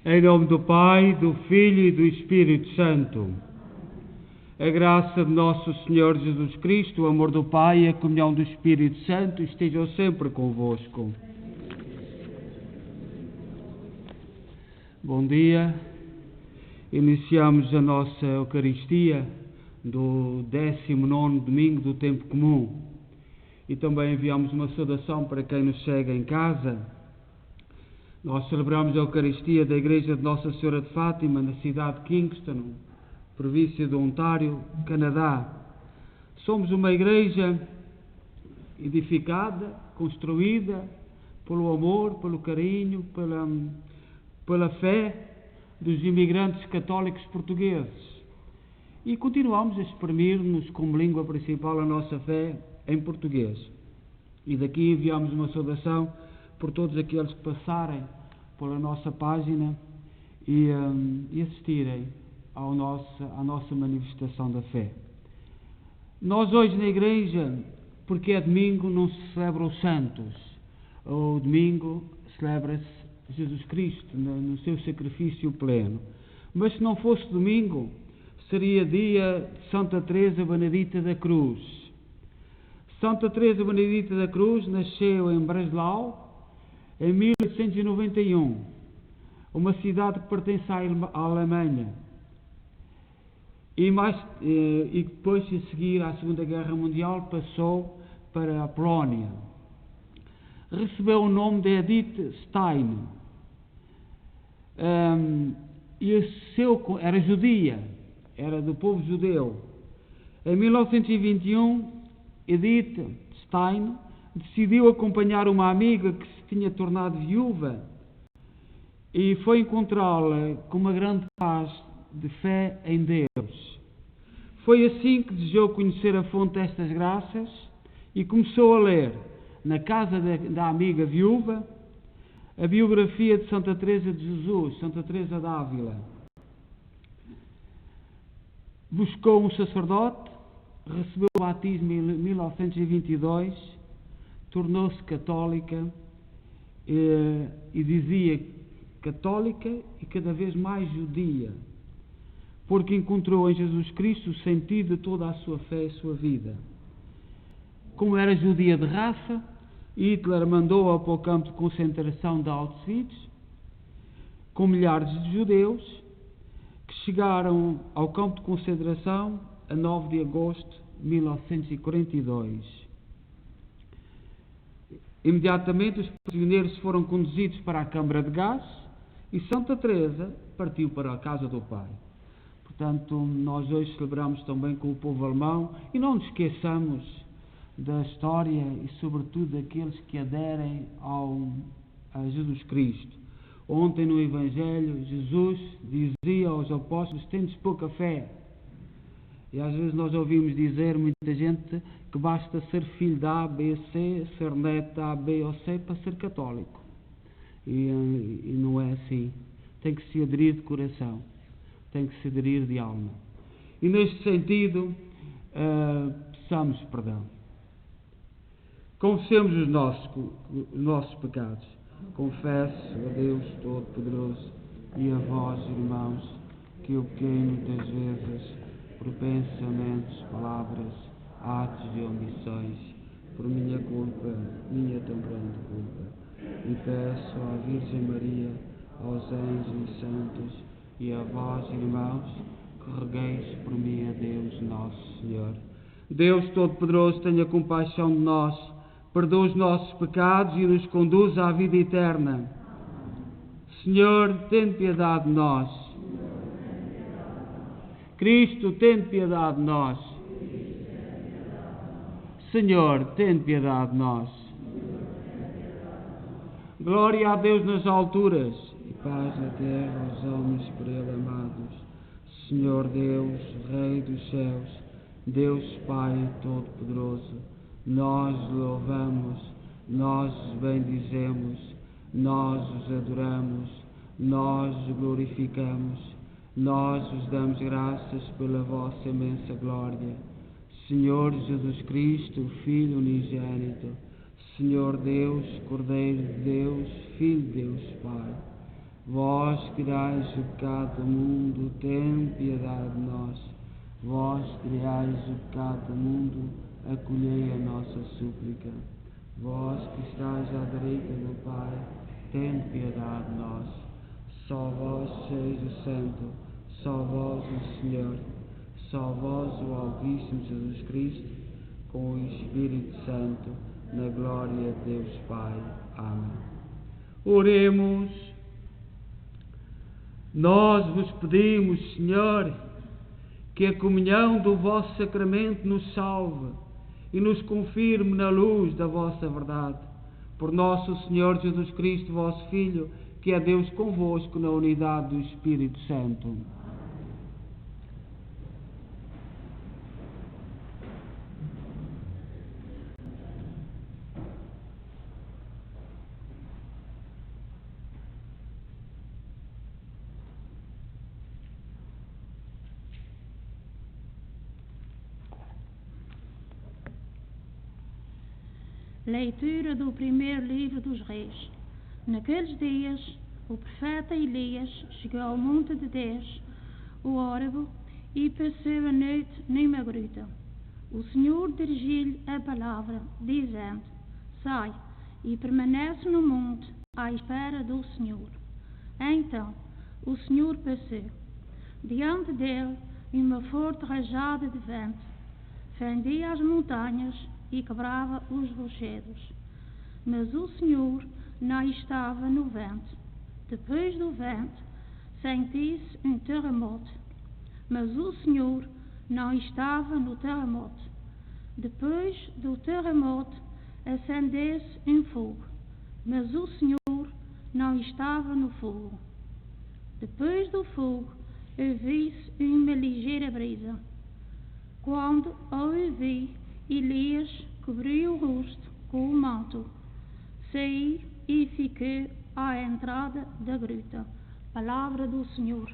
Em nome do Pai, do Filho e do Espírito Santo. A graça de nosso Senhor Jesus Cristo, o amor do Pai e a comunhão do Espírito Santo estejam sempre convosco. Bom dia. Iniciamos a nossa Eucaristia do 19º domingo do tempo comum. E também enviamos uma saudação para quem nos segue em casa. Nós celebramos a Eucaristia da Igreja de Nossa Senhora de Fátima, na cidade de Kingston, província de Ontário, Canadá. Somos uma igreja edificada, construída pelo amor, pelo carinho, pela fé dos imigrantes católicos portugueses. E continuamos a exprimir-nos como língua principal a nossa fé em português. E daqui enviamos uma saudação por todos aqueles que passarem pela nossa página e assistirem à nossa manifestação da fé. Nós hoje na igreja, porque é domingo, não se celebra os santos. O domingo celebra-se Jesus Cristo no seu sacrifício pleno. Mas se não fosse domingo, seria dia de Santa Teresa Benedita da Cruz. Santa Teresa Benedita da Cruz nasceu em Breslau em 1891, uma cidade que pertence à Alemanha. E depois, a seguir à Segunda Guerra Mundial, passou para a Polónia. Recebeu o nome de Edith Stein. Era judia, era do povo judeu. Em 1921, Edith Stein decidiu acompanhar uma amiga que se tinha tornado viúva e foi encontrá-la com uma grande paz de fé em Deus. Foi assim que desejou conhecer a fonte destas graças e começou a ler, na casa da amiga viúva, a biografia de Santa Teresa de Jesus, Santa Teresa de Ávila. Buscou um sacerdote, recebeu o batismo em 1922, tornou-se católica e dizia católica e cada vez mais judia, porque encontrou em Jesus Cristo o sentido de toda a sua fé e sua vida. Como era judia de raça, Hitler mandou-a para o campo de concentração de Auschwitz, com milhares de judeus que chegaram ao campo de concentração a 9 de agosto de 1942. Imediatamente os prisioneiros foram conduzidos para a câmara de gás e Santa Teresa partiu para a casa do Pai. Portanto, nós hoje celebramos também com o povo alemão e não nos esqueçamos da história e sobretudo daqueles que aderem a Jesus Cristo. Ontem no Evangelho, Jesus dizia aos apóstolos: tendes pouca fé. E às vezes nós ouvimos dizer, muita gente, que basta ser filho da A, B, C, ser neto da A, B ou C para ser católico. E não é assim. Tem que se aderir de coração. Tem que se aderir de alma. E neste sentido, peçamos perdão. Confessemos os nossos pecados. Confesso a Deus Todo-Poderoso e a vós, irmãos, que eu pequei muitas vezes, por pensamentos, palavras, atos e omissões, por minha culpa, minha tão grande culpa. E peço à Virgem Maria, aos anjos e santos, e a vós, irmãos, que rogueis por mim a Deus Nosso Senhor. Deus Todo-Poderoso, tenha compaixão de nós, perdoa os nossos pecados e nos conduz à vida eterna. Senhor, tem piedade de nós. Cristo, tem piedade de nós. Senhor, tem piedade de nós. Glória a Deus nas alturas e paz na terra aos homens por Ele amados. Senhor Deus, Rei dos céus, Deus Pai Todo-Poderoso, nós os louvamos, nós os bendizemos, nós os adoramos, nós os glorificamos, nós os damos graças pela vossa imensa glória. Senhor Jesus Cristo, Filho unigênito, Senhor Deus, Cordeiro de Deus, Filho de Deus Pai, Vós que tirais o pecado do mundo, tem piedade de nós. Vós que tirais o pecado do mundo, acolhei a nossa súplica. Vós que estáis à direita do Pai, tem piedade de nós. Só vós sois o Santo, só vós o Senhor, só vós o Altíssimo Jesus Cristo, com o Espírito Santo, na glória de Deus Pai. Amém. Oremos. Nós vos pedimos, Senhor, que a comunhão do vosso sacramento nos salve e nos confirme na luz da vossa verdade. Por nosso Senhor Jesus Cristo, vosso Filho, que é Deus convosco na unidade do Espírito Santo. Leitura do primeiro livro dos Reis. Naqueles dias, o profeta Elias chegou ao monte de Deus, o Horebe, e passou a noite numa gruta. O Senhor dirigiu-lhe a palavra, dizendo: Sai e permanece no monte à espera do Senhor. Então o Senhor passou. Diante dele, uma forte rajada de vento fendia as montanhas e quebrava os rochedos. Mas o Senhor não estava no vento. Depois do vento, sentiu-se um terremoto. Mas o Senhor não estava no terremoto. Depois do terremoto, acendeu-se um fogo. Mas o Senhor não estava no fogo. Depois do fogo, ouviu-se uma ligeira brisa. Quando a ouvi, Elias cobriu o rosto com o manto, saiu e ficou à entrada da gruta. Palavra do Senhor.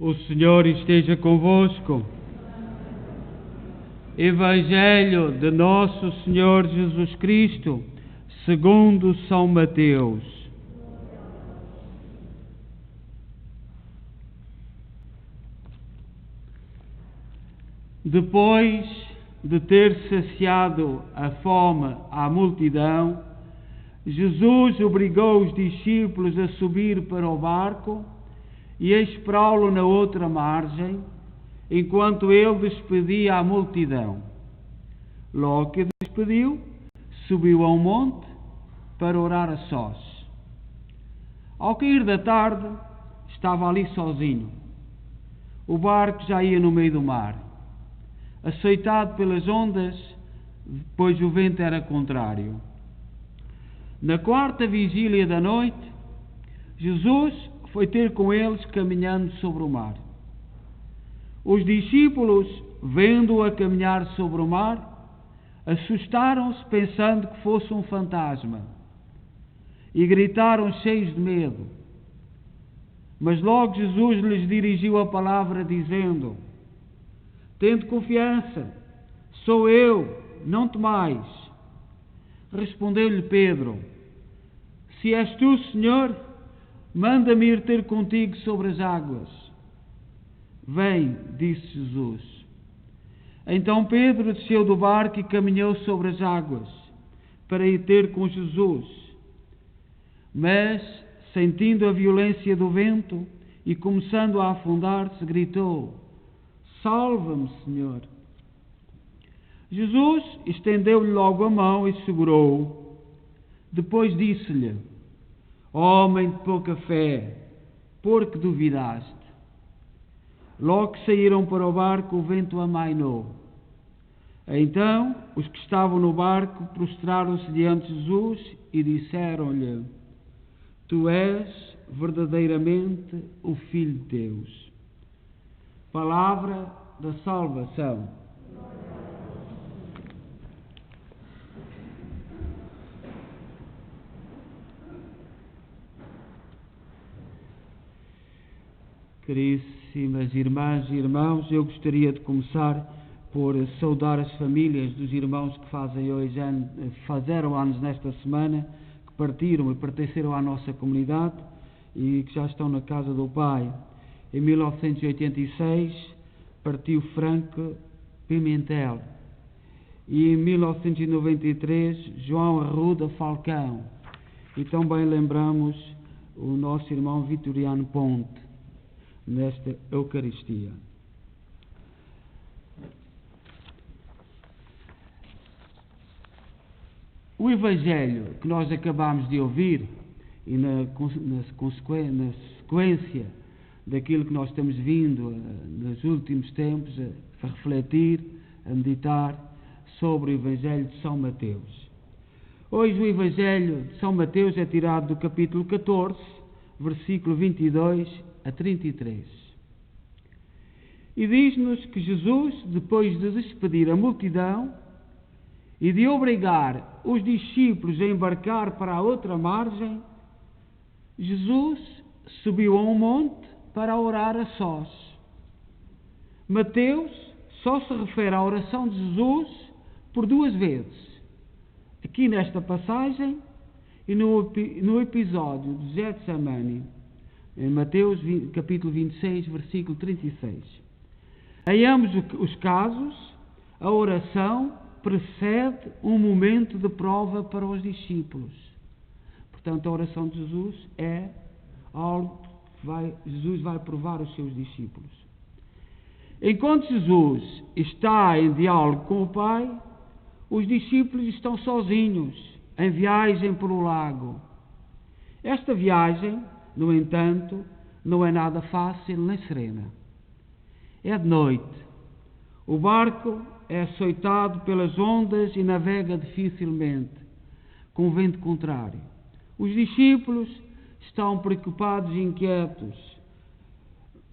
O Senhor esteja convosco. Evangelho de Nosso Senhor Jesus Cristo, segundo São Mateus. Depois de ter saciado a fome à multidão, Jesus obrigou os discípulos a subir para o barco e a esperá-lo na outra margem, enquanto ele despedia a multidão. Logo que despediu, subiu a um monte para orar a sós. Ao cair da tarde, estava ali sozinho. O barco já ia no meio do mar, açoitado pelas ondas, pois o vento era contrário. Na quarta vigília da noite, Jesus foi ter com eles caminhando sobre o mar. Os discípulos, vendo-o a caminhar sobre o mar, assustaram-se pensando que fosse um fantasma e gritaram cheios de medo. Mas logo Jesus lhes dirigiu a palavra dizendo: "Tende confiança, sou eu, não temais." Respondeu-lhe Pedro: "Se és tu, Senhor, manda-me ir ter contigo sobre as águas." "Vem", disse Jesus. Então Pedro desceu do barco e caminhou sobre as águas para ir ter com Jesus. Mas, sentindo a violência do vento e começando a afundar-se, gritou: "Salva-me, Senhor." Jesus estendeu-lhe logo a mão e segurou-o. Depois disse-lhe: "Homem de pouca fé, por que duvidaste?" Logo que saíram para o barco, o vento amainou. Então os que estavam no barco prostraram-se diante de Jesus e disseram-lhe: "Tu és verdadeiramente o Filho de Deus." Palavra da salvação. Caríssimas irmãs e irmãos, eu gostaria de começar por saudar as famílias dos irmãos que fizeram anos nesta semana, que partiram e pertenceram à nossa comunidade e que já estão na casa do Pai. Em 1986 partiu Franco Pimentel e em 1993 João Arruda Falcão, e também lembramos o nosso irmão Vitoriano Ponte nesta Eucaristia. O Evangelho que nós acabamos de ouvir, e na sequência daquilo que nós temos vindo nos últimos tempos a refletir, a meditar sobre o Evangelho de São Mateus. Hoje o Evangelho de São Mateus é tirado do capítulo 14, versículo 22 a 33. E diz-nos que Jesus, depois de despedir a multidão e de obrigar os discípulos a embarcar para a outra margem, Jesus subiu a um monte para orar a sós. Mateus só se refere à oração de Jesus por duas vezes, aqui nesta passagem e no episódio de Getsemane, em Mateus capítulo 26, versículo 36. Em ambos os casos, a oração precede um momento de prova para os discípulos. Portanto, a oração de Jesus é algo que Jesus vai provar os seus discípulos. Enquanto Jesus está em diálogo com o Pai, os discípulos estão sozinhos, em viagem pelo lago. Esta viagem, no entanto, não é nada fácil nem serena. É de noite. O barco é açoitado pelas ondas e navega dificilmente, com vento contrário. Os discípulos estão preocupados e inquietos,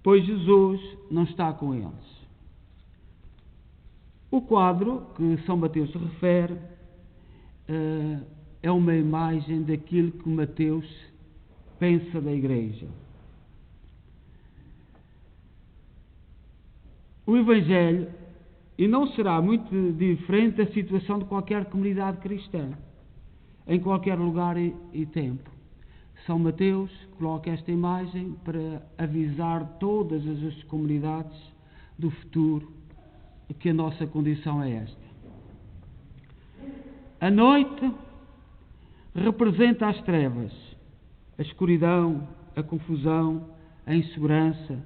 pois Jesus não está com eles. O quadro que São Mateus se refere é uma imagem daquilo que Mateus pensa da Igreja. o Evangelho, e não será muito diferente da situação de qualquer comunidade cristã, em qualquer lugar e tempo. São Mateus coloca esta imagem para avisar todas as comunidades do futuro, que a nossa condição é esta. A noite representa as trevas, a escuridão, a confusão, a insegurança,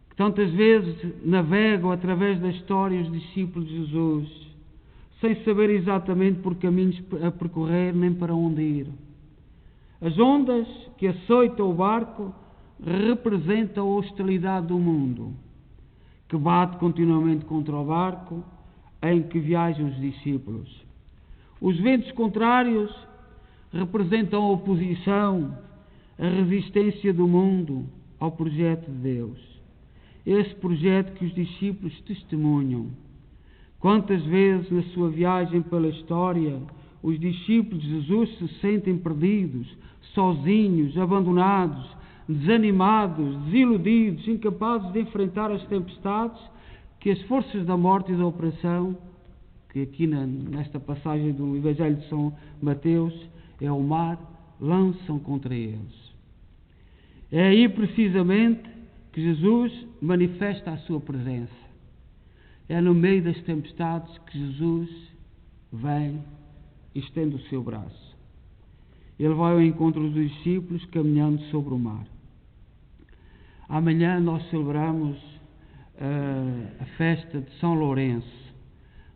que tantas vezes navegam através da história os discípulos de Jesus, sem saber exatamente por caminhos a percorrer nem para onde ir. As ondas que açoitam o barco representam a hostilidade do mundo, que bate continuamente contra o barco em que viajam os discípulos. Os ventos contrários representam a oposição, a resistência do mundo ao projeto de Deus. Esse projeto que os discípulos testemunham. Quantas vezes na sua viagem pela história os discípulos de Jesus se sentem perdidos, sozinhos, abandonados, desanimados, desiludidos, incapazes de enfrentar as tempestades que as forças da morte e da opressão, que aqui nesta passagem do Evangelho de São Mateus, é o mar, lançam contra eles. É aí precisamente que Jesus manifesta a sua presença. É no meio das tempestades que Jesus vem e estende o seu braço. Ele vai ao encontro dos discípulos caminhando sobre o mar. Amanhã nós celebramos a festa de São Lourenço.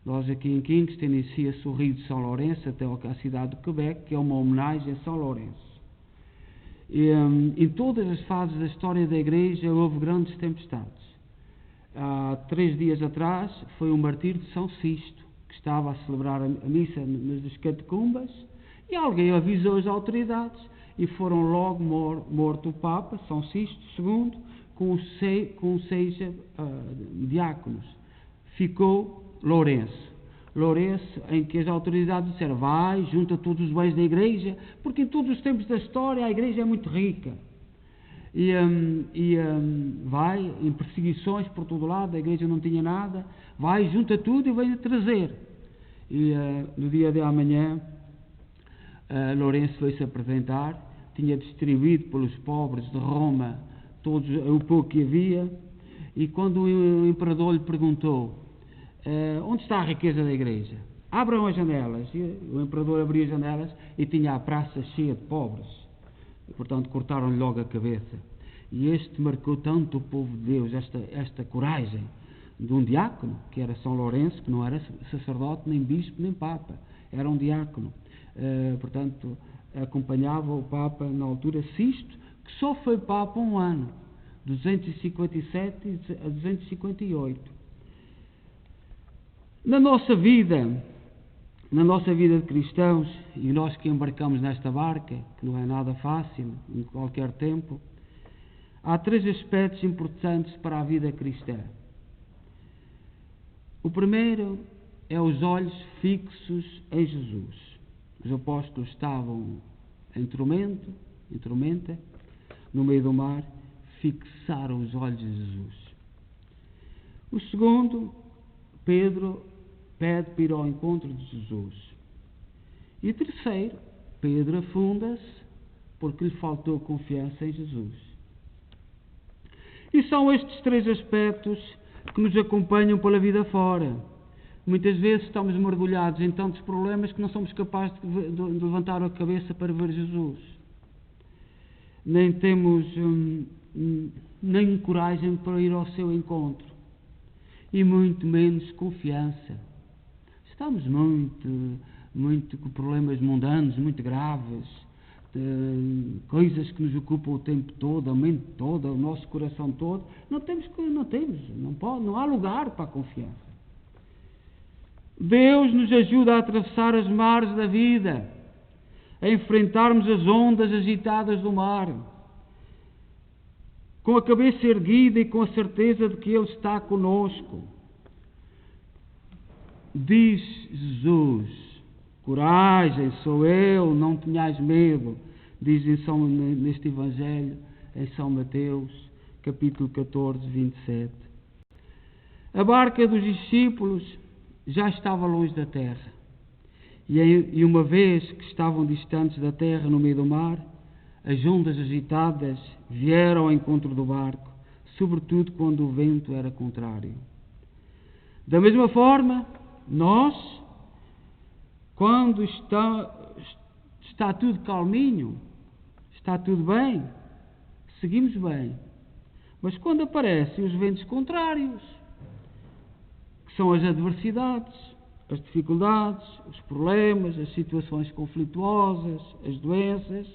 Nós aqui em Kingston inicia-se o Rio de São Lourenço até a cidade de Quebec, que é uma homenagem a São Lourenço. E, em todas as fases da história da Igreja houve grandes tempestades. Há 3 dias atrás foi o martírio de São Sisto, que estava a celebrar a missa nas catacumbas, e alguém avisou as autoridades e foram logo morto o Papa, São Sisto II, com 6 diáconos. Ficou Lourenço, em que as autoridades disseram: vai, junta todos os bens da Igreja, porque em todos os tempos da história a Igreja é muito rica. Vai, em perseguições por todo lado, a Igreja não tinha nada, vai, junta tudo e vem a trazer. E no dia de amanhã, Lourenço veio-se apresentar, tinha distribuído pelos pobres de Roma todos o pouco que havia, e quando o imperador lhe perguntou: onde está a riqueza da Igreja? Abram as janelas. E o imperador abriu as janelas e tinha a praça cheia de pobres. E, portanto, cortaram-lhe logo a cabeça. E este marcou tanto o povo de Deus, esta coragem de um diácono, que era São Lourenço, que não era sacerdote, nem bispo, nem papa. Era um diácono. Portanto, acompanhava o Papa, na altura, Sisto, que só foi Papa um ano, 257 a 258. Na nossa vida de cristãos, e nós que embarcamos nesta barca, que não é nada fácil, em qualquer tempo, há 3 aspectos importantes para a vida cristã. O primeiro é os olhos fixos em Jesus. Os apóstolos estavam em tormenta, no meio do mar, fixaram os olhos em Jesus. O segundo, Pedro pede para ir ao encontro de Jesus. E o terceiro, Pedro afunda-se porque lhe faltou confiança em Jesus. E são estes 3 aspectos que nos acompanham pela vida fora. Muitas vezes estamos mergulhados em tantos problemas que não somos capazes de levantar a cabeça para ver Jesus. Nem temos nem coragem para ir ao seu encontro. E muito menos confiança. Estamos muito com problemas mundanos, muito graves, coisas que nos ocupam o tempo todo, a mente toda, o nosso coração todo. Não há lugar para a confiança. Deus nos ajuda a atravessar as mares da vida, a enfrentarmos as ondas agitadas do mar, com a cabeça erguida e com a certeza de que Ele está conosco. Diz Jesus: coragem, sou eu, não tenhais medo, diz neste Evangelho, em São Mateus, capítulo 14, 27. A barca dos discípulos já estava longe da terra. E uma vez que estavam distantes da terra no meio do mar, as ondas agitadas vieram ao encontro do barco, sobretudo quando o vento era contrário. Da mesma forma, nós, quando está tudo calminho, está tudo bem, seguimos bem. Mas quando aparecem os ventos contrários, que são as adversidades, as dificuldades, os problemas, as situações conflituosas, as doenças,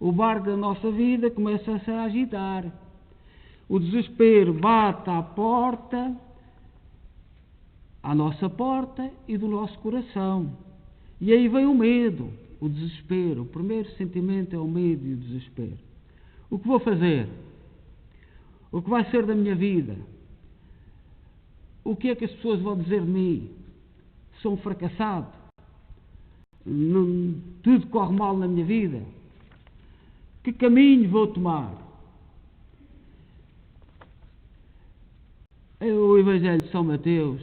o barco da nossa vida começa-se a agitar. O desespero bate à nossa porta e do nosso coração. E aí vem o medo, o desespero. O primeiro sentimento é o medo e o desespero. O que vou fazer? O que vai ser da minha vida? O que é que as pessoas vão dizer de mim? Sou um fracassado? Tudo corre mal na minha vida? Que caminho vou tomar? O Evangelho de São Mateus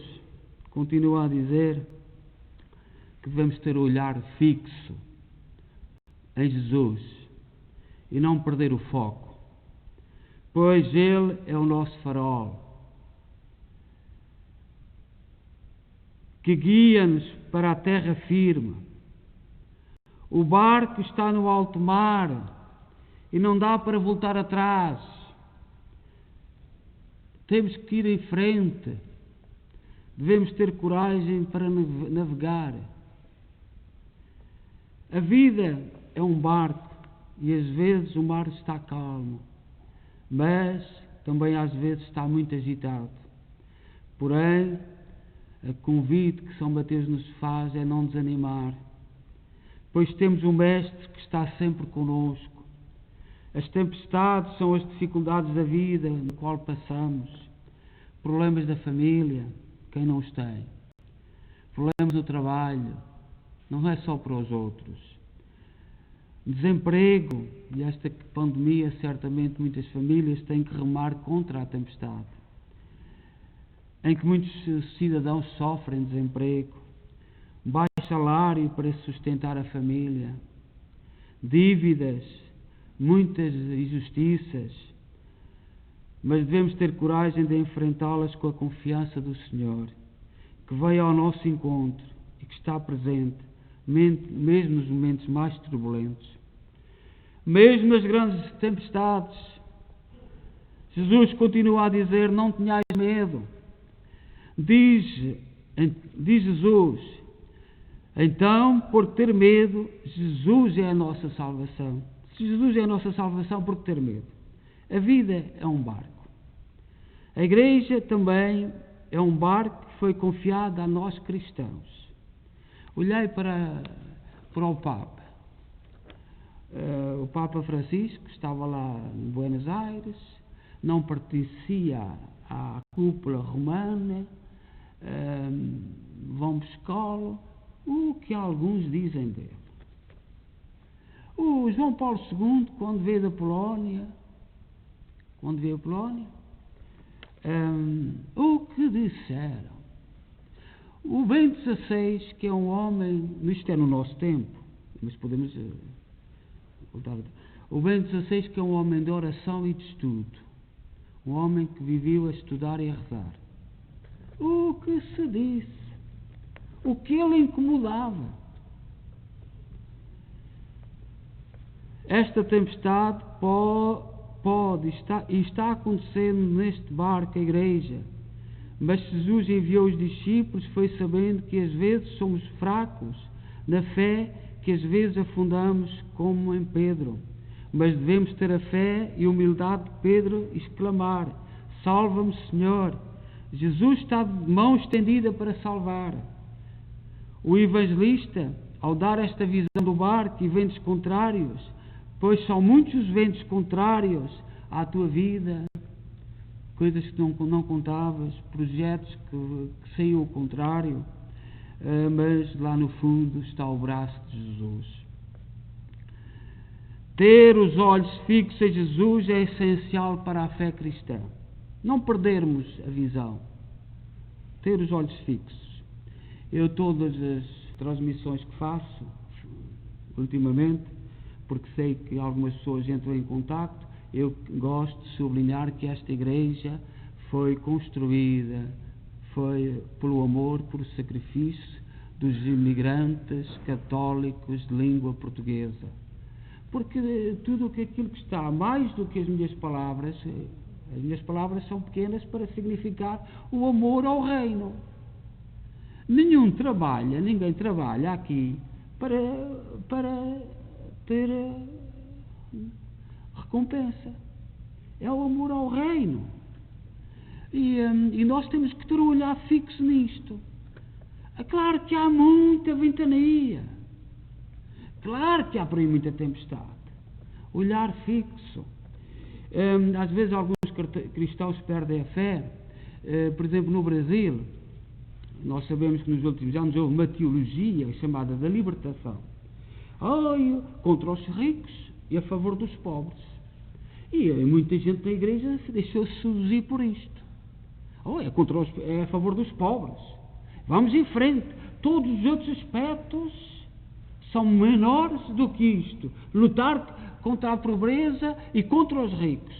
continua a dizer que devemos ter o olhar fixo em Jesus e não perder o foco, pois Ele é o nosso farol, que guia-nos para a terra firme. O barco está no alto mar e não dá para voltar atrás. Temos que ir em frente. Devemos ter coragem para navegar. A vida é um barco e às vezes o mar está calmo, mas também às vezes está muito agitado. Porém, o convite que São Mateus nos faz é não desanimar, pois temos um Mestre que está sempre conosco. As tempestades são as dificuldades da vida no qual passamos, problemas da família, quem não os tem, problemas no trabalho, não é só para os outros, desemprego, e esta pandemia certamente muitas famílias têm que remar contra a tempestade, em que muitos cidadãos sofrem desemprego, baixo salário para sustentar a família, dívidas, muitas injustiças, mas devemos ter coragem de enfrentá-las com a confiança do Senhor, que veio ao nosso encontro e que está presente, mesmo nos momentos mais turbulentos. Mesmo nas grandes tempestades, Jesus continua a dizer: não tenhais medo. Diz Jesus: então, por ter medo, Jesus é a nossa salvação. Se Jesus é a nossa salvação, por que ter medo? A vida é um barco. A Igreja também é um barco que foi confiado a nós cristãos. Olhei para o Papa. O Papa Francisco estava lá em Buenos Aires, não pertencia à cúpula romana, vão buscá-lo. O que alguns dizem dele? O João Paulo II, quando veio da Polónia, o que disseram? O Bento XVI, que é um homem, isto é no nosso tempo, mas podemos voltar. O Bento XVI, que é um homem de oração e de estudo, um homem que viveu a estudar e a rezar. O que se disse? O que ele incomodava? Esta tempestade pode estar, e está acontecendo neste barco, a Igreja. Mas Jesus enviou os discípulos, foi sabendo que às vezes somos fracos na fé, que às vezes afundamos, como em Pedro. Mas devemos ter a fé e a humildade de Pedro e exclamar: salva-me, Senhor. Jesus está de mão estendida para salvar. O evangelista, ao dar esta visão do barco e ventos contrários, pois são muitos os ventos contrários à tua vida, coisas que não contavas, projetos que saiu ao contrário, mas lá no fundo está o braço de Jesus. Ter os olhos fixos em Jesus é essencial para a fé cristã. Não perdermos a visão. ter os olhos fixos. Eu, todas as transmissões que faço, ultimamente, porque sei que algumas pessoas entram em contacto, eu gosto de sublinhar que esta igreja foi construída, foi pelo amor, por sacrifício dos imigrantes católicos de língua portuguesa. Porque tudo aquilo que está, mais do que as minhas palavras são pequenas para significar o amor ao reino. Ninguém trabalha aqui para ter recompensa. É o amor ao reino. E nós temos que ter um olhar fixo nisto. É claro que há muita ventania. Claro que há por aí muita tempestade. Olhar fixo. Às vezes alguns cristãos perdem a fé. Por exemplo, no Brasil, nós sabemos que nos últimos anos houve uma teologia chamada da libertação. Contra os ricos e a favor dos pobres. E muita gente na igreja deixou-se seduzir por isto. É a favor dos pobres. Vamos em frente. Todos os outros aspectos são menores do que isto. Lutar contra a pobreza e contra os ricos.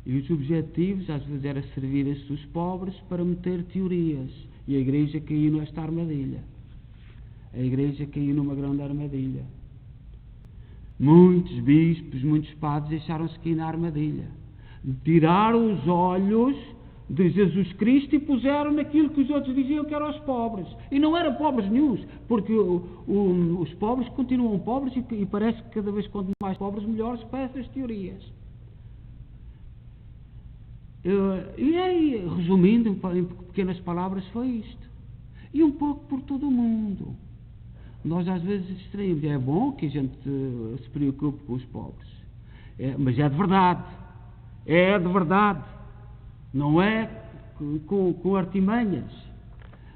E os objetivos, às vezes, era servir-se dos pobres para meter teorias. E a igreja caiu nesta armadilha. A igreja caiu numa grande armadilha. Muitos bispos, muitos padres deixaram-se cair na armadilha. Tiraram os olhos de Jesus Cristo e puseram naquilo que os outros diziam que eram os pobres. E não eram pobres nenhuns, porque os pobres continuam pobres e parece que cada vez quanto mais pobres, melhores para essas teorias. E aí, resumindo em pequenas palavras, foi isto. E um pouco por todo o mundo. Nós às vezes distraímos. É bom que a gente se preocupe com os pobres. Mas é de verdade. É de verdade. Não é com artimanhas.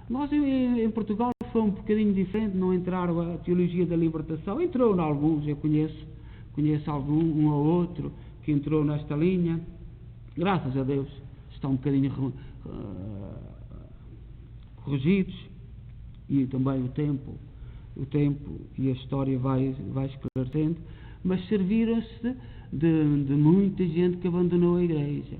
Nós em Portugal foi um bocadinho diferente, não entraram a teologia da libertação. Entrou em alguns, eu conheço um ou outro que entrou nesta linha. Graças a Deus estão um bocadinho corrigidos, e também o tempo e a história vai esclarecendo, mas serviram-se de muita gente que abandonou a igreja.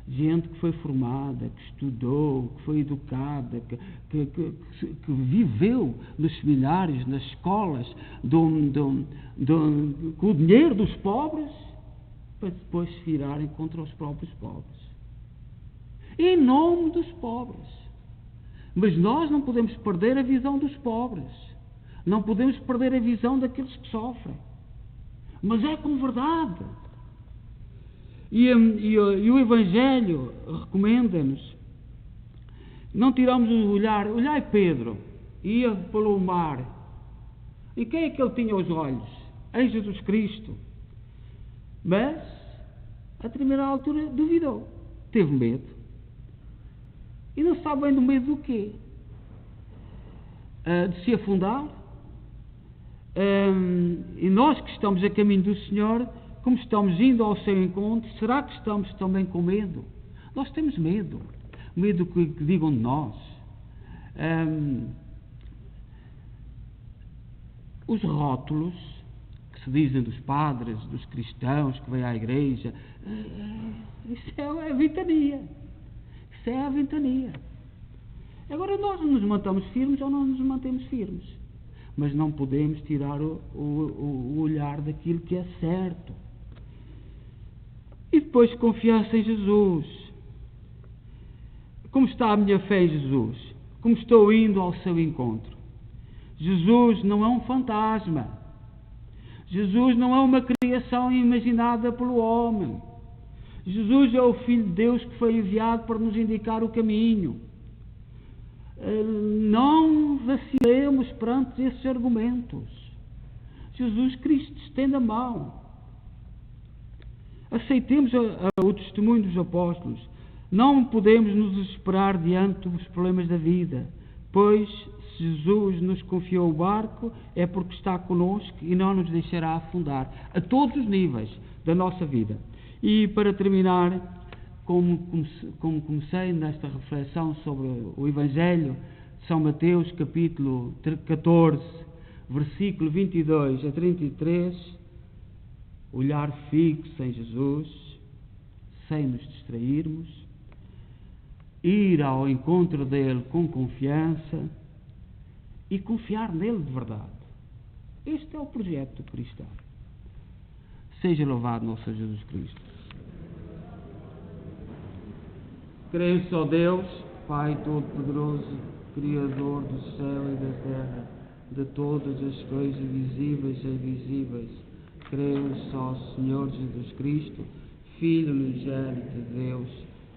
Gente que foi formada, que estudou, que foi educada, que viveu nos seminários, nas escolas, com o dinheiro dos pobres, para depois se virarem contra os próprios pobres. Em nome dos pobres. Mas nós não podemos perder a visão dos pobres. Não podemos perder a visão daqueles que sofrem. Mas é com verdade. E o Evangelho recomenda-nos não tiramos o olhar. Olhai Pedro, ia pelo mar. E quem é que ele tinha os olhos? Em Jesus Cristo. Mas, a determinada altura, duvidou. Teve medo. E não sabe bem do medo do quê? De se afundar. E nós que estamos a caminho do Senhor, como estamos indo ao seu encontro, será que estamos também com medo? Nós temos medo. Medo que digam de nós. Os rótulos que se dizem dos padres, dos cristãos que vêm à igreja, isso é a ventania. Isso é a ventania. Agora nós nos mantemos firmes ou não nos mantemos firmes. Mas não podemos tirar o olhar daquilo que é certo. E depois confiança em Jesus. Como está a minha fé em Jesus? Como estou indo ao seu encontro? Jesus não é um fantasma. Jesus não é uma criação imaginada pelo homem. Jesus é o Filho de Deus que foi enviado para nos indicar o caminho. Não vacilemos perante esses argumentos. Jesus Cristo estende a mão. Aceitemos o testemunho dos apóstolos. Não podemos nos desesperar diante dos problemas da vida, pois se Jesus nos confiou o barco é porque está connosco e não nos deixará afundar a todos os níveis da nossa vida. E para terminar, como comecei nesta reflexão sobre o Evangelho de São Mateus, capítulo 14, versículo 22 a 33, olhar fixo em Jesus, sem nos distrairmos, ir ao encontro dele com confiança e confiar nele de verdade. Este é o projeto cristão. Seja louvado nosso Senhor Jesus Cristo. Creio só Deus, Pai Todo-Poderoso, Criador do céu e da terra, de todas as coisas visíveis e invisíveis. Creio só Senhor Jesus Cristo, Filho unigênito de Deus,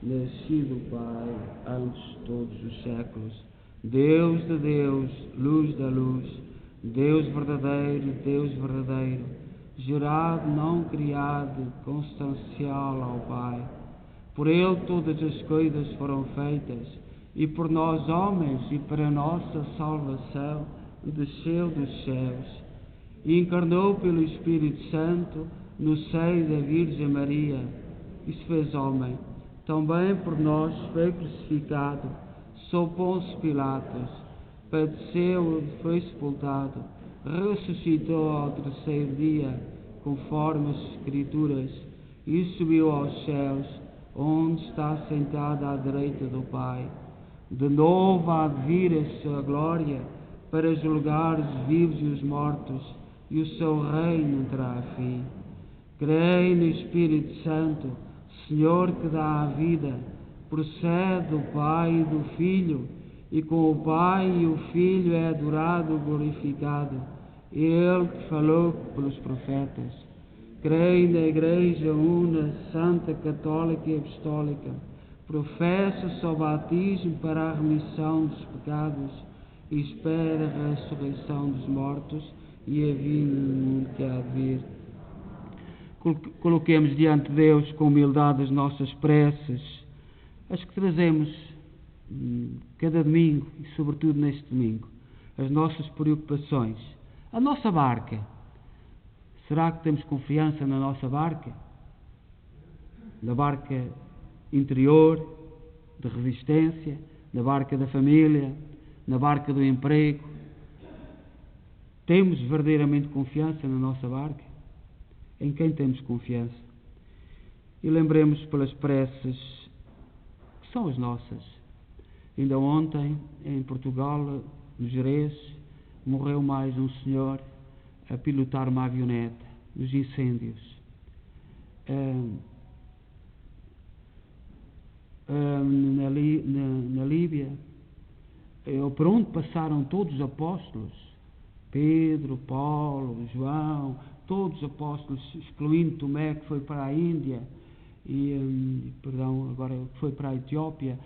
nascido do Pai antes de todos os séculos, Deus de Deus, luz da luz, Deus verdadeiro, gerado, não criado, consubstancial ao Pai. Por Ele todas as coisas foram feitas, e por nós homens, e para a nossa salvação, desceu dos céus, e encarnou pelo Espírito Santo no seio da Virgem Maria, e se fez homem. Também por nós foi crucificado, sob Pôncio Pilatos, padeceu, foi sepultado, ressuscitou ao terceiro dia, conforme as Escrituras, e subiu aos céus, onde está sentado à direita do Pai. De novo há de vir a sua glória, para julgar os vivos e os mortos, e o seu reino terá fim. Creio no Espírito Santo, Senhor que dá a vida, procede do Pai e do Filho, e com o Pai e o Filho é adorado e glorificado, Ele que falou pelos profetas. Creio na Igreja Una, Santa, Católica e Apostólica, professo só batismo para a remissão dos pecados, e espero a ressurreição dos mortos e a vinda do mundo que há de vir. Coloquemos diante de Deus com humildade as nossas preces, as que trazemos cada domingo e sobretudo neste domingo, as nossas preocupações, a nossa barca. Será que temos confiança na nossa barca? Na barca interior, de resistência, na barca da família, na barca do emprego? Temos verdadeiramente confiança na nossa barca? Em quem temos confiança? E lembremos pelas preces que são as nossas. Ainda ontem, em Portugal, no Gerês, morreu mais um senhor a pilotar uma avioneta nos incêndios. Na Líbia, por onde passaram todos os apóstolos, Pedro, Paulo, João, todos os apóstolos, excluindo Tomé, que foi para a Índia, agora foi para a Etiópia,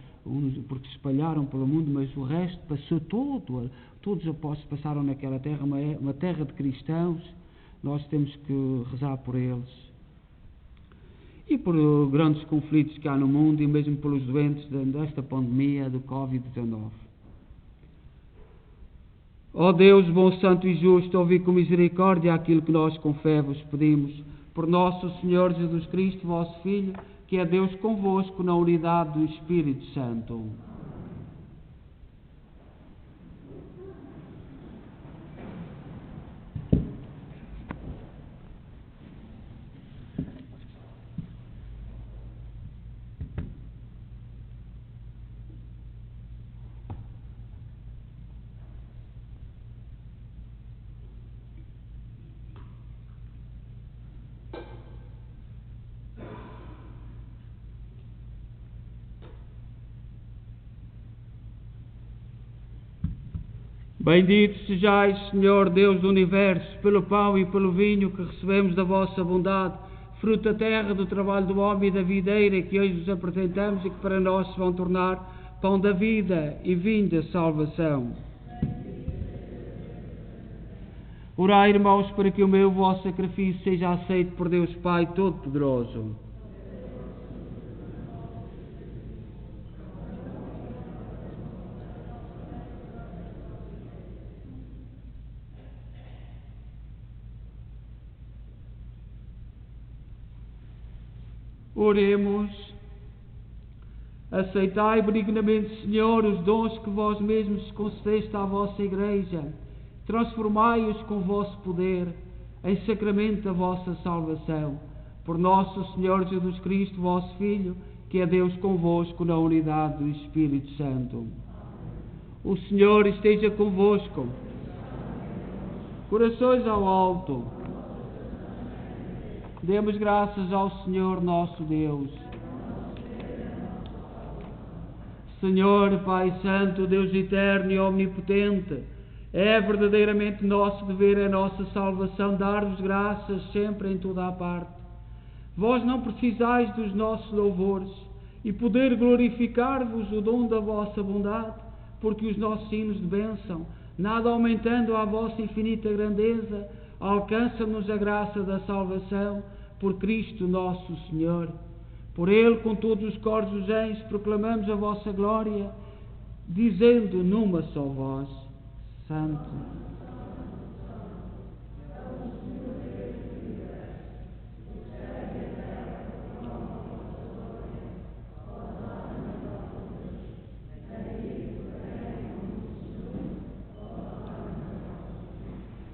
porque se espalharam pelo mundo, mas o resto passou todos os apóstolos passaram naquela terra, uma terra de cristãos. Nós temos que rezar por eles. E por grandes conflitos que há no mundo, e mesmo pelos doentes desta pandemia do Covid-19. Ó Deus, bom, santo e justo, ouvi com misericórdia aquilo que nós com fé vos pedimos. Por nosso Senhor Jesus Cristo, vosso Filho, que é Deus convosco na unidade do Espírito Santo. Bendito sejais, Senhor Deus do Universo, pelo pão e pelo vinho que recebemos da vossa bondade, fruto da terra, do trabalho do homem e da videira que hoje vos apresentamos e que para nós se vão tornar pão da vida e vinho da salvação. Orai, irmãos, para que o meu vosso sacrifício seja aceito por Deus Pai Todo-Poderoso. Oremos. Aceitai benignamente, Senhor, os dons que vós mesmos concedeste à vossa Igreja. Transformai-os com o vosso poder em sacramento da vossa salvação. Por nosso Senhor Jesus Cristo, vosso Filho, que é Deus convosco na unidade do Espírito Santo. O Senhor esteja convosco. Corações ao alto. Demos graças ao Senhor nosso Deus. Senhor, Pai Santo, Deus eterno e omnipotente, é verdadeiramente nosso dever, a nossa salvação, dar-vos graças sempre em toda a parte. Vós não precisais dos nossos louvores e poder glorificar-vos o dom da vossa bondade, porque os nossos hinos de bênção, nada aumentando a vossa infinita grandeza, alcança-nos a graça da salvação por Cristo nosso Senhor. Por Ele, com todos os coros dos anjos, proclamamos a vossa glória, dizendo numa só voz: Santo.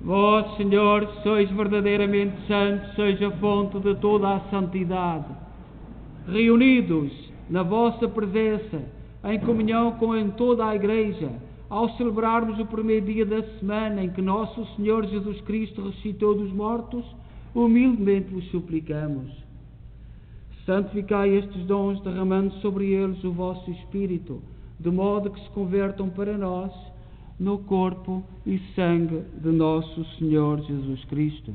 Vós, Senhor, sois verdadeiramente santos, sois a fonte de toda a santidade. Reunidos na vossa presença, em comunhão com toda a Igreja, ao celebrarmos o primeiro dia da semana em que nosso Senhor Jesus Cristo ressuscitou dos mortos, humildemente vos suplicamos. Santificai estes dons, derramando sobre eles o vosso Espírito, de modo que se convertam para nós no corpo e sangue de nosso Senhor Jesus Cristo.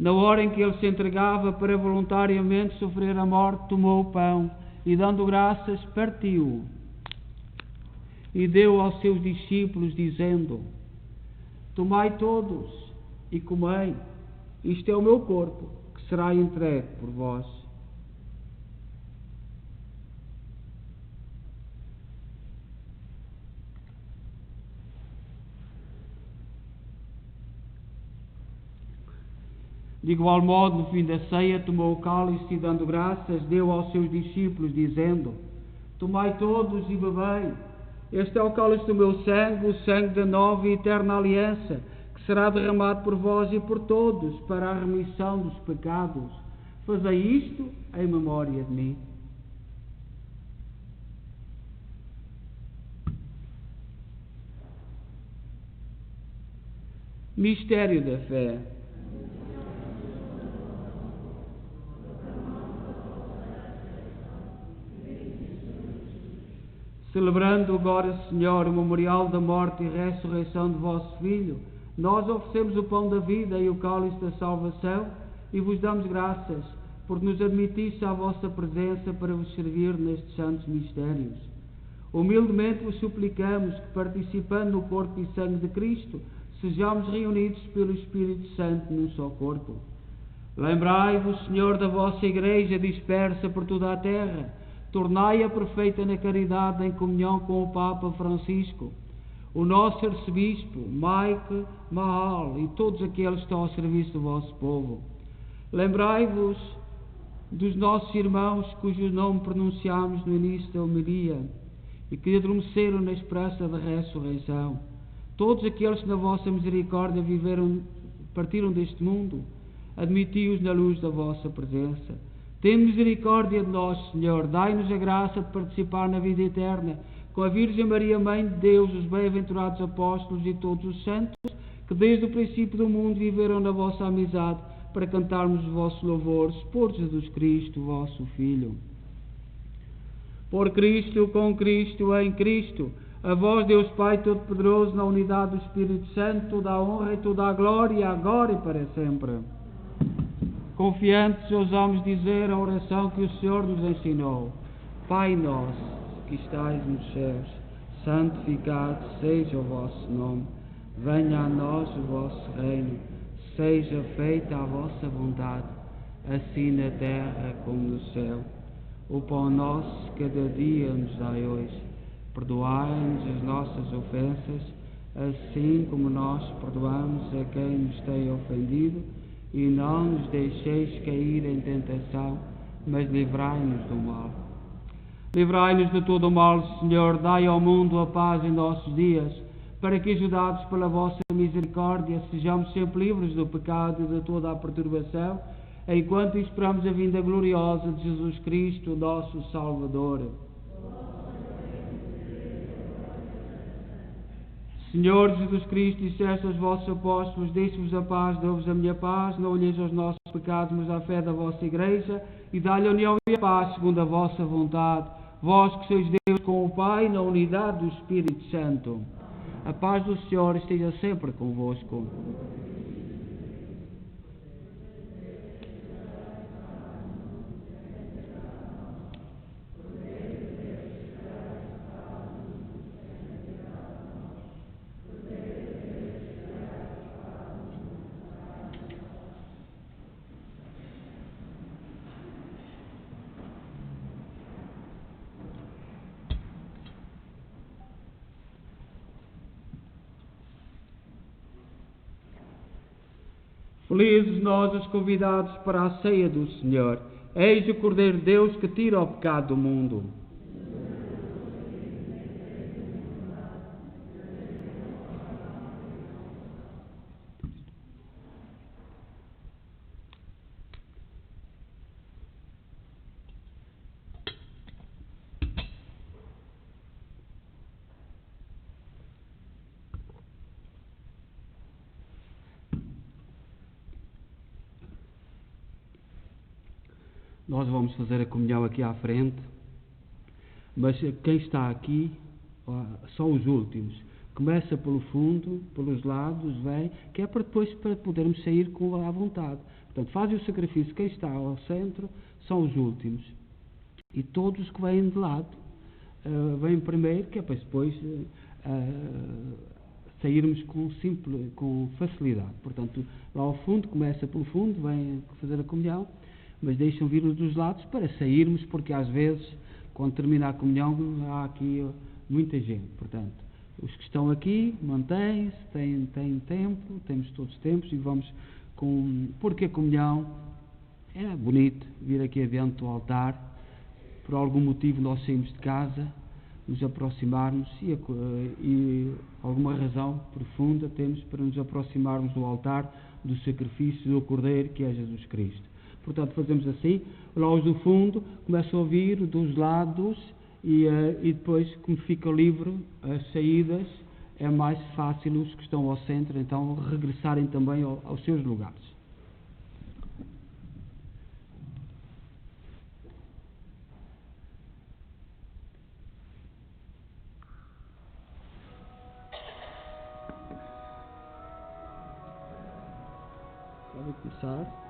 Na hora em que ele se entregava para voluntariamente sofrer a morte, tomou o pão e, dando graças, partiu e deu aos seus discípulos, dizendo: Tomai todos e comei, isto é o meu corpo, que será entregue por vós. De igual modo, no fim da ceia, tomou o cálice e, dando graças, deu aos seus discípulos, dizendo: Tomai todos e bebei. Este é o cálice do meu sangue, o sangue da nova e eterna aliança, que será derramado por vós e por todos para a remissão dos pecados. Fazei isto em memória de mim. Mistério da fé. Celebrando agora, Senhor, o memorial da morte e ressurreição de vosso Filho, nós oferecemos o pão da vida e o cálice da salvação e vos damos graças, porque nos admitiste à vossa presença para vos servir nestes santos mistérios. Humildemente vos suplicamos que, participando no corpo e sangue de Cristo, sejamos reunidos pelo Espírito Santo num só corpo. Lembrai-vos, Senhor, da vossa Igreja dispersa por toda a terra. Tornai-a perfeita na caridade, em comunhão com o Papa Francisco, o nosso arcebispo, Mike Mahal, e todos aqueles que estão ao serviço do vosso povo. Lembrai-vos dos nossos irmãos cujo nome pronunciámos no início da homilia e que adormeceram na esperança da ressurreição. Todos aqueles que na vossa misericórdia partiram deste mundo, admiti-os na luz da vossa presença. Tende misericórdia de nós, Senhor, dai-nos a graça de participar na vida eterna, com a Virgem Maria, Mãe de Deus, os bem-aventurados apóstolos e todos os santos, que desde o princípio do mundo viveram na vossa amizade, para cantarmos os vossos louvores, por Jesus Cristo, vosso Filho. Por Cristo, com Cristo, em Cristo, a vós, Deus Pai Todo-Poderoso, na unidade do Espírito Santo, toda a honra e toda a glória, agora e para sempre. Confiantes, ousamos dizer a oração que o Senhor nos ensinou. Pai nosso, que estais nos céus, santificado seja o vosso nome. Venha a nós o vosso reino. Seja feita a vossa vontade, assim na terra como no céu. O pão nosso cada dia nos dai hoje. Perdoai-nos as nossas ofensas, assim como nós perdoamos a quem nos tem ofendido. E não nos deixeis cair em tentação, mas livrai-nos do mal. Livrai-nos de todo o mal, Senhor. Dai ao mundo a paz em nossos dias, para que, ajudados pela vossa misericórdia, sejamos sempre livres do pecado e de toda a perturbação, enquanto esperamos a vinda gloriosa de Jesus Cristo, nosso Salvador. Senhor Jesus Cristo, disseste aos vossos apóstolos: deixo-vos a paz, dou-vos a minha paz, não olheis aos nossos pecados, mas à fé da vossa Igreja, e dá-lhe a união e a paz, segundo a vossa vontade. Vós que sois Deus com o Pai, na unidade do Espírito Santo. A paz do Senhor esteja sempre convosco. Felizes nós os convidados para a ceia do Senhor. Eis o Cordeiro de Deus que tira o pecado do mundo. Nós vamos fazer a comunhão aqui à frente, mas quem está aqui são os últimos. Começa pelo fundo, pelos lados, vem, que é para depois para podermos sair com à vontade. Portanto, fazem o sacrifício. Quem está ao centro são os últimos. E todos que vêm de lado vêm primeiro, que é para depois sairmos com facilidade. Portanto, lá ao fundo, começa pelo fundo, vem fazer a comunhão, mas deixam vir os dos lados para sairmos, porque às vezes, quando termina a comunhão, há aqui muita gente. Portanto, os que estão aqui mantêm-se, têm tempo, temos todos os tempos e vamos porque a comunhão é bonito vir aqui adiante do altar. Por algum motivo nós saímos de casa, nos aproximarmos e alguma razão profunda temos para nos aproximarmos do altar do sacrifício do Cordeiro, que é Jesus Cristo. Portanto, fazemos assim, lá os do fundo começam a ouvir dos lados e depois, como fica livre as saídas, é mais fácil os que estão ao centro, então, regressarem também aos seus lugares. Pode começar.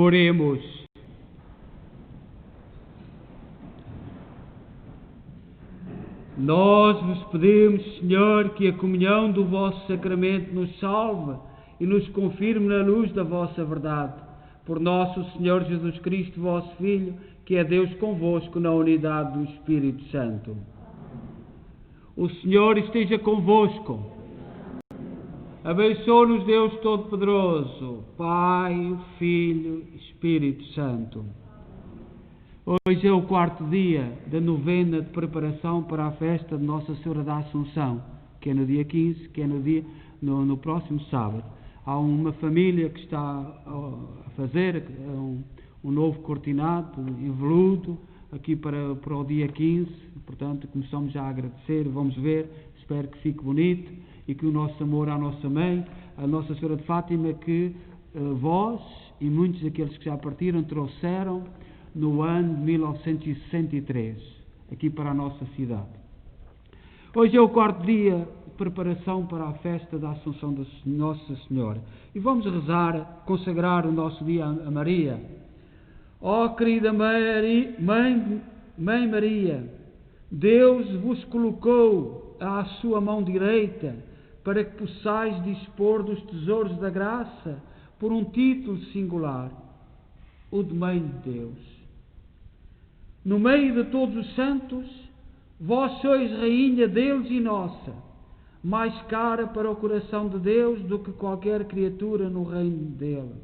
Oremos. Nós vos pedimos, Senhor, que a comunhão do vosso sacramento nos salve e nos confirme na luz da vossa verdade. Por nosso Senhor Jesus Cristo, vosso Filho, que é Deus convosco na unidade do Espírito Santo. O Senhor esteja convosco. Abençoe-nos Deus Todo-Poderoso, Pai, Filho e Espírito Santo. Hoje é o 4º dia da novena de preparação para a festa de Nossa Senhora da Assunção, que é no dia 15, que é no próximo sábado. Há uma família que está a fazer um novo cortinado em veludo aqui para o dia 15, portanto começamos já a agradecer, vamos ver, espero que fique bonito e que o nosso amor à nossa mãe, a Nossa Senhora de Fátima, que vós e muitos daqueles que já partiram trouxeram no ano de 1963, aqui para a nossa cidade. Hoje é o 4º dia de preparação para a festa da Assunção da Nossa Senhora. E vamos rezar, consagrar o nosso dia a Maria. Ó querida Mãe Maria, Deus vos colocou à sua mão direita para que possais dispor dos tesouros da graça por um título singular, o de Mãe de Deus. No meio de todos os santos, vós sois rainha deles e nossa, mais cara para o coração de Deus do que qualquer criatura no reino dele.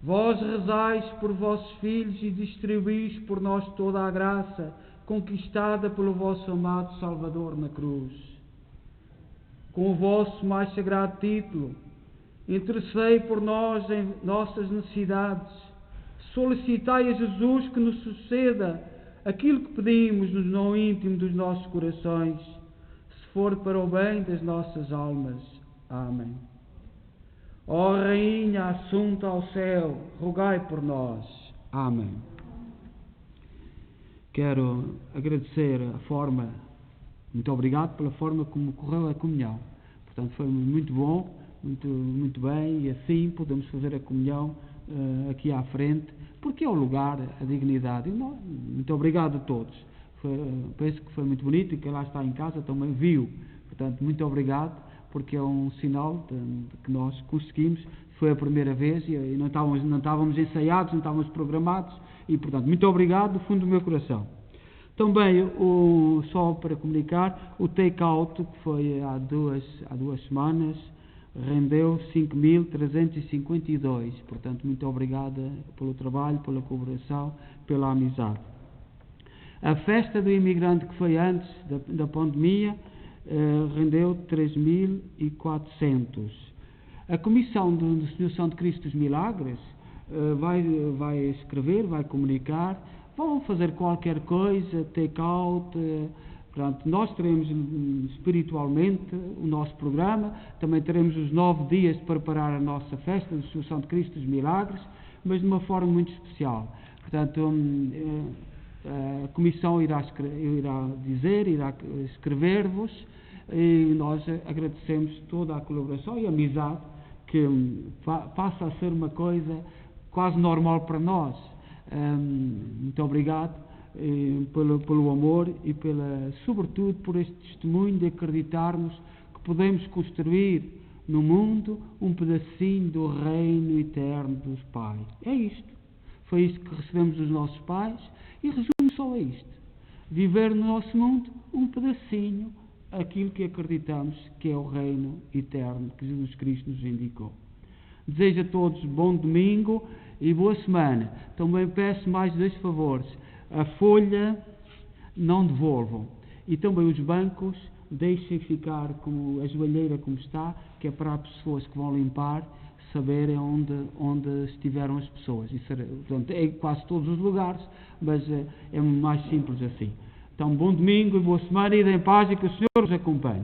Vós rezais por vossos filhos e distribuís por nós toda a graça conquistada pelo vosso amado Salvador na cruz. Com o vosso mais sagrado título, intercedei por nós em nossas necessidades. Solicitai a Jesus que nos suceda aquilo que pedimos no íntimo dos nossos corações, se for para o bem das nossas almas. Amém. Ó Rainha assunta ao céu, rogai por nós. Amém. Quero agradecer a forma, muito obrigado pela forma como correu a comunhão. Portanto, foi muito bom, muito bem, e assim podemos fazer a comunhão aqui à frente, porque é o lugar, a dignidade. Muito obrigado a todos. Penso que foi muito bonito e quem lá está em casa também viu. Portanto, muito obrigado, porque é um sinal de que nós conseguimos. Foi a primeira vez e não estávamos ensaiados, não estávamos programados e, portanto, muito obrigado do fundo do meu coração. Também, só para comunicar, o take-out, que foi há duas semanas, rendeu 5.352. Portanto, muito obrigada pelo trabalho, pela colaboração, pela amizade. A festa do imigrante, que foi antes da pandemia, rendeu 3.400. A Comissão de Senhor de Cristo dos Milagres vai escrever, vai comunicar, vão fazer qualquer coisa, take-out. Portanto, nós teremos espiritualmente o nosso programa, também teremos os 9 dias de preparar a nossa festa de Assunção de Cristo dos Milagres, mas de uma forma muito especial. Portanto, a Comissão irá escrever-vos e nós agradecemos toda a colaboração e a amizade que passa a ser uma coisa quase normal para nós. Muito obrigado. Pelo amor e sobretudo por este testemunho de acreditarmos que podemos construir no mundo um pedacinho do reino eterno dos pais. É isto. Foi isto que recebemos dos nossos pais e resume só a isto. Viver no nosso mundo um pedacinho, aquilo que acreditamos que é o reino eterno que Jesus Cristo nos indicou. Desejo a todos bom domingo e boa semana. Também peço mais 2 favores. A folha não devolvam e também os bancos deixem ficar como a joalheira como está, que é para as pessoas que vão limpar saberem onde estiveram as pessoas. Isso portanto, é quase todos os lugares, mas é mais simples assim. Então, bom domingo e boa semana, e em paz e que o Senhor os acompanhe.